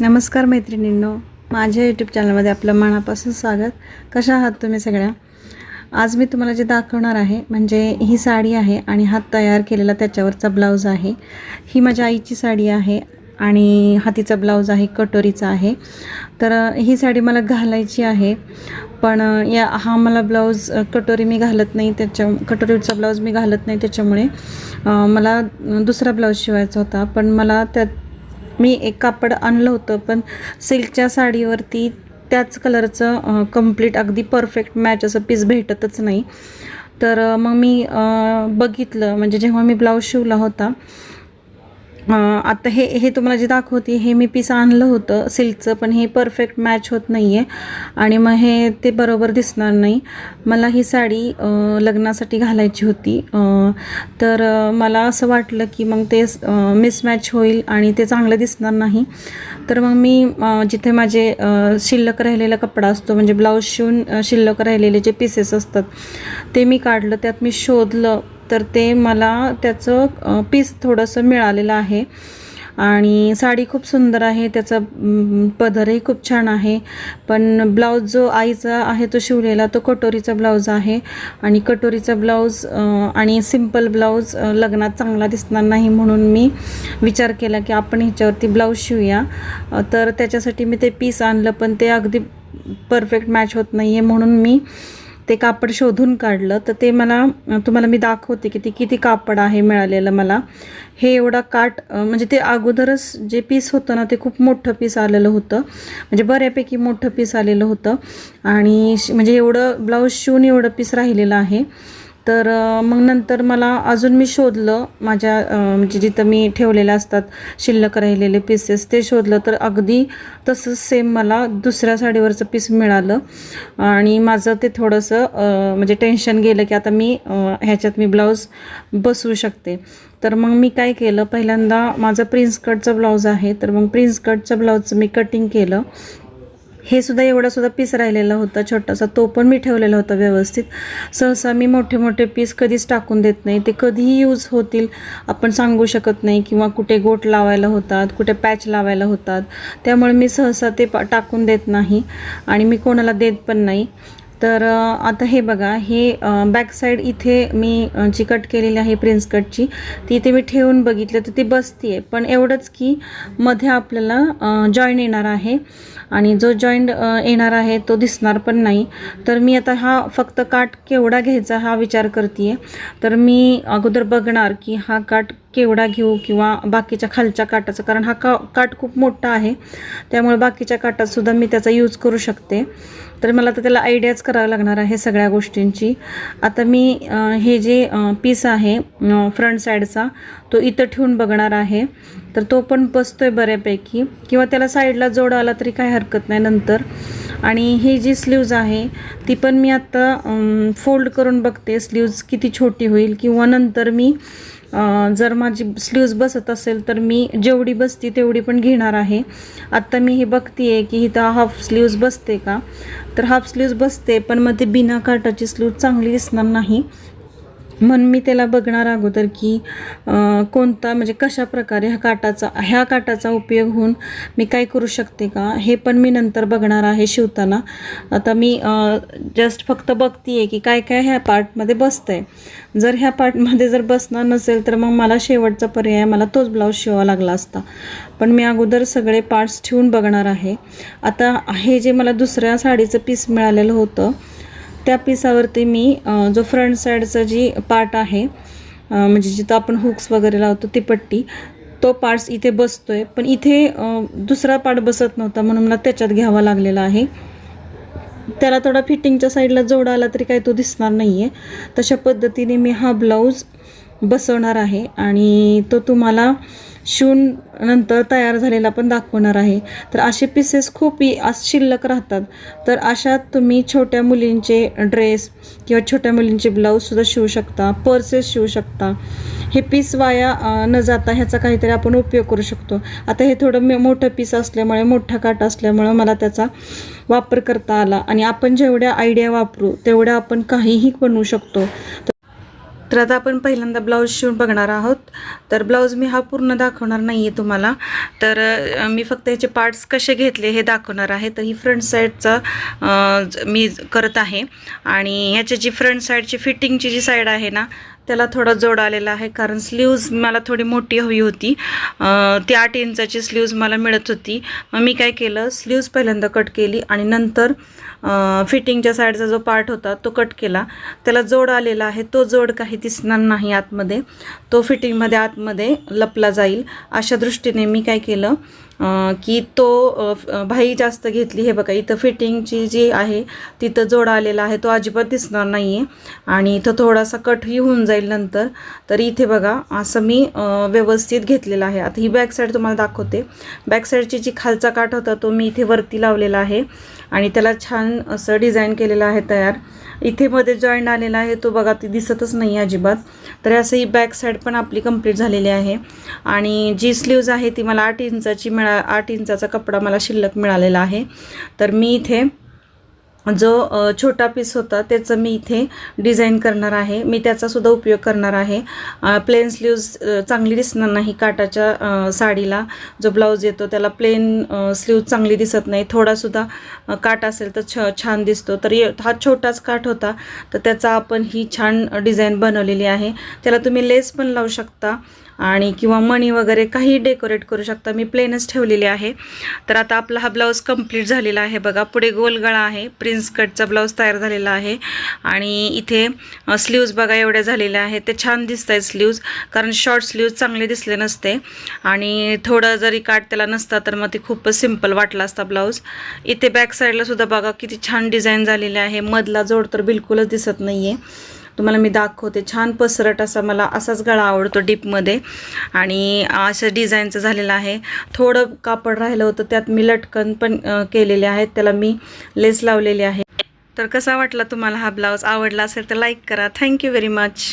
नमस्कार मैत्रिणींनो, माझ्या यूट्यूब चॅनलमध्ये आपलं मनापासून स्वागत। कशा आहात तुम्ही सगळ्या? आज मी तुम्हाला जे दाखवणार आहे म्हणजे ही साडी आहे आणि हा तयार केलेला त्याच्यावरचा ब्लाऊज आहे। ही माझ्या आईची साडी आहे आणि हातीचा ब्लाऊज आहे, कटोरीचा आहे। तर ही साडी मला घालायची आहे, पण हा मला ब्लाऊज कटोरी मी घालत नाही, कटोरीचा ब्लाऊज मी घालत नाही, त्याच्यामुळे मला दुसरा ब्लाऊज शिवायचा होता। पण मला त्यात मी एक कापड आणलं होतं, पण सिल्कच्या साडीवरती त्याच कलरचं कंप्लीट अगदी परफेक्ट मॅच असं पीस भेटतच नाही। तर मग मी बघितलं, म्हणजे जेव्हा मी ब्लाऊज शिवला होता, आता हे तुम्हाला जे दाखवते हे मी पीस आणलं होतं सिल्कचं, पण हे परफेक्ट मॅच होत नाही आहे आणि मग हे ते बरोबर दिसणार नाही। मला ही साडी लग्नासाठी घालायची होती, तर मला असं वाटलं की मग ते मिसमॅच होईल आणि ते चांगलं दिसणार नाही। तर मग मी जिथे माझे शिल्लक राहिलेला कपडा असतो, म्हणजे ब्लाऊज शिवून शिल्लक राहिलेले जे पीसेस असतात ते मी काढलं, त्यात मी शोधलं, तर ते मला त्याचं पीस थोडंसं मिळालेलं आहे आणि साडी खूप सुंदर आहे, त्याचा पदरही खूप छान आहे। पण ब्लाऊज जो आईचा आहे तो शिवलेला तो कटोरीचा ब्लाऊज आहे आणि कटोरीचा ब्लाऊज आणि सिंपल ब्लाऊज लग्नात चांगला दिसणार नाही, म्हणून मी विचार केला की आपण ह्याच्यावरती ब्लाऊज शिवूया। तर त्याच्यासाठी मी ते पीस आणलं, पण ते अगदी परफेक्ट मॅच होत नाही आहे, म्हणून मी ते कापड शोधून काढलं। तर ते मला तुम्हाला मी दाखवते की ते किती कापड आहे मिळालेलं मला। हे एवढा काठ, म्हणजे ते अगोदरच जे पीस होतं ना ते खूप मोठं पीस आलेलं होतं, म्हणजे बऱ्यापैकी मोठं पीस आलेलं होतं आणि म्हणजे एवढं ब्लाऊज शिवून एवढं पीस राहिलेलं आहे। तर मग नंतर मला अजून मी शोधलं, माझ्या म्हणजे जिथं मी ठेवलेले असतात शिल्लक राहिलेले पीसेस ते शोधलं, तर अगदी तसंच सेम मला दुसऱ्या साडीवरचं पीस मिळालं आणि माझं ते थोडंसं म्हणजे टेन्शन गेलं की आता मी ह्याच्यात मी ब्लाऊज बसवू शकते। तर मग मी काय केलं, पहिल्यांदा माझं प्रिन्स कटचं ब्लाऊज आहे, तर मग प्रिन्स कटचं ब्लाऊजचं मी कटिंग केलं। हे सुद्धा एवढा सुद्धा पीस राहिलेला होता छोटासा, तो पण मी ठेवलेला होता व्यवस्थित। सहसा मी मोठे मोठे पीस कधीच टाकून देत नाही, ते कधीही यूज होतील आपण सांगू शकत नाही, किंवा कुठे गोट लावायला होतात, कुठे पॅच लावायला होतात, त्यामुळे मी सहसा ते टाकून देत नाही आणि मी कोणाला देत पण नाही। तर आता हे बघा, हे बॅक साईड इथे मी जी कट केलेली आहे प्रिन्स कटची, ती इथे मी ठेवून बघितलं तर ती बसती आहे, पण एवढंच की मध्ये आपल्याला जॉईंट येणार आहे आणि जो जॉईंट येणार आहे तो दिसणार पण नाही। तर मी आता हा फक्त काठ केवढा घ्यायचा हा विचार करते आहे। तर मी अगोदर बघणार की हा काठ केवढा घेऊ किंवा बाकीच्या खालच्या काठाचा, कारण हा काठ खूप मोठा आहे, त्यामुळे बाकीच्या काठातसुद्धा मी त्याचा यूज करू शकते। तर मला तर त्याला आयडियाच करावं लागणार आहे सगळ्या गोष्टींची। आता मी हे जे पीस आहे फ्रंट साईडचा तो इथं ठेवून बघणार आहे, तर तो पण बसतोय बऱ्यापैकी, किंवा त्याला साईडला जोड आला तरी काही हरकत नाही नंतर। आणि ही जी स्लीव्ज आहे ती पण मी आता फोल्ड करून बघते स्लीव्ज किती छोटी होईल, किंवा नंतर मी जर माझी स्लीव्ज बसत असेल तर मी जेवढी बसती तेवढी पण घेणार आहे। आत्ता मी हे बघते आहे की इथं हाफ स्लीव्ज बसते का, तर हाफ स्लीव्ज बसते, पण मग ते बिना काठाची स्लीव्ज चांगली दिसणार नाही, म्हणून मी त्याला बघणार अगोदर की कोणता, म्हणजे कशा प्रकारे ह्या काठाचा उपयोग होऊन मी काय करू शकते का, हे पण मी नंतर बघणार आहे शिवताना। आता मी जस्ट फक्त बघते आहे की काय काय ह्या पार्टमध्ये बसतं आहे। जर ह्या पार्टमध्ये जर बसणार नसेल तर मग मला शेवटचा पर्याय मला तोच ब्लाऊज शिवावा लागला असता, पण मी अगोदर सगळे पार्ट्स ठेवून बघणार आहे। आता हे जे मला दुसऱ्या साडीचं पीस मिळालेलं होतं त्या पीसावरती मी जो फ्रंट साईडचा जी पार्ट आहे, म्हणजे जिथं आपण हुक्स वगैरे लावतो ती पट्टी, तो पार्ट्स इथे बसतोय, पण इथे दुसरा पार्ट बसत नव्हता, म्हणून मला त्याच्यात घ्यावा लागलेला आहे। त्याला थोडा फिटिंगच्या साईडला जोड आला तरी काही तो दिसणार नाही आहे। तशा पद्धतीने मी हा ब्लाऊज बसवणार आहे आणि तो तुम्हाला शिवून नंतर तयार झालेला पण दाखवणार आहे। तर असे पीसेस खूप शिल्लक राहतात, तर अशात तुम्ही छोट्या मुलींचे ड्रेस किंवा छोट्या मुलींचे ब्लाऊजसुद्धा शिवू शकता, पर्सेस शिवू शकता। हे पीस वाया न जाता ह्याचा काहीतरी आपण उपयोग करू शकतो। आता हे थोडं मोठं पीस असल्यामुळे, मोठा काठ असल्यामुळे मला त्याचा वापर करता आला, आणि आपण जेवढ्या आयडिया वापरू तेवढ्या आपण काहीही बनवू शकतो। तर आता आपण पहिल्यांदा ब्लाऊज शिवून बघणार आहोत. तर ब्लाऊज मी हा पूर्ण दाखवणार नाही आहे तुम्हाला, तर मी फक्त याचे पार्ट्स कसे घेतले हे दाखवणार आहे. तर ही फ्रंट साईडचा मी करत आहे आणि ह्याची जी फ्रंट साईडची फिटिंगची जी साईड आहे ना त्याला थोडा जोड आलेला आहे, कारण स्लीव्ज मला थोडी मोठी हवी होती. ती 8 इंचाची स्लीव्ज मला मिळत होती. मग मी काय केलं, स्लीव्ज पहिल्यांदा कट केली आणि नंतर फिटिंगच्या साईडचा जो पार्ट होता तो कट केला. त्याला जोड आलेला आहे, तो जोड काही दिसणार नाही आतमध्ये, तो फिटिंगमध्ये आतमध्ये लपला जाईल अशा दृष्टीने मी काय केलं की तो भाई जास्त घेतली. हे बघा इथं फिटिंगची जी आहे तिथं जोड आलेला आहे, तो अजिबात दिसणार नाही आहे आणि इथं थोडासा कटही होऊन जाईल नंतर. तर इथे बघा असं मी व्यवस्थित घेतलेलं आहे. आता ही बॅक साईड तुम्हाला दाखवते. बॅक साईडची जी खालचा काठ होता तो मी इथे वरती लावलेला आहे आणि त्याला छान असं डिझाईन केलेलं आहे तयार. इथे मध्ये जॉईंट आलेला आहे तो बघा, ती दिसतच नाही अजिबात. तर असं ही बॅक साईड पण आपली कंप्लीट झालेली आहे आणि जी स्लीव्ज आहे ती मला 8 इंचाची 8 इंचाचा कपडा मला शिल्लक मिळालेला आहे. तर मी इथे जो छोटा पीस होता त्याचं मी इथे डिझाईन करणार आहे. मी त्याचासुद्धा उपयोग करणार आहे. प्लेन स्लीव्ज चांगली दिसणार नाही काटाच्या साडीला. जो ब्लाऊज येतो त्याला प्लेन स्लीव्ज चांगली दिसत नाही, थोडासुद्धा काट असेल तर छान दिसतो. तर हा छोटाच काठ होता, तर त्याचा आपण ही छान डिझाईन बनवलेली आहे. त्याला तुम्ही लेस पण लावू शकता आणि किंवा मणी वगैरे काही डेकोरेट करू शकता. मी प्लेनच ठेवलेली आहे. तर आता आपला हा ब्लाऊज कंप्लीट झालेला आहे. बघा पुढे गोल गळा आहे, प्रिन्स कटचा ब्लाऊज तयार झालेला आहे आणि इथे स्लीव्ज बघा एवढ्या झालेल्या आहेत. ते छान दिसत आहेत स्लीव्ज, कारण शॉर्ट स्लीव्ज चांगले दिसले नसते आणि थोडं जरी काट त्याला नसता तर मग ते खूपच सिम्पल वाटला असता ब्लाऊज. इथे बॅक साईडला सुद्धा बघा किती छान डिझाईन झालेली आहे. मधला जोड तर बिलकुलच दिसत नाही आहे. तुम्हाला मी दाखवते. छान पसरट असा मला असाच गळा आवडतो डीपमध्ये आणि असं डिझाईनचं झालेलं आहे. थोडं कापड राहिलं होतं त्यात मी लटकन पण केलेले आहेत, त्याला मी लेस लावलेली आहे. तर कसा वाटला तुम्हाला हा ब्लाऊज? आवडला असेल तर लाईक करा. Thank you very much.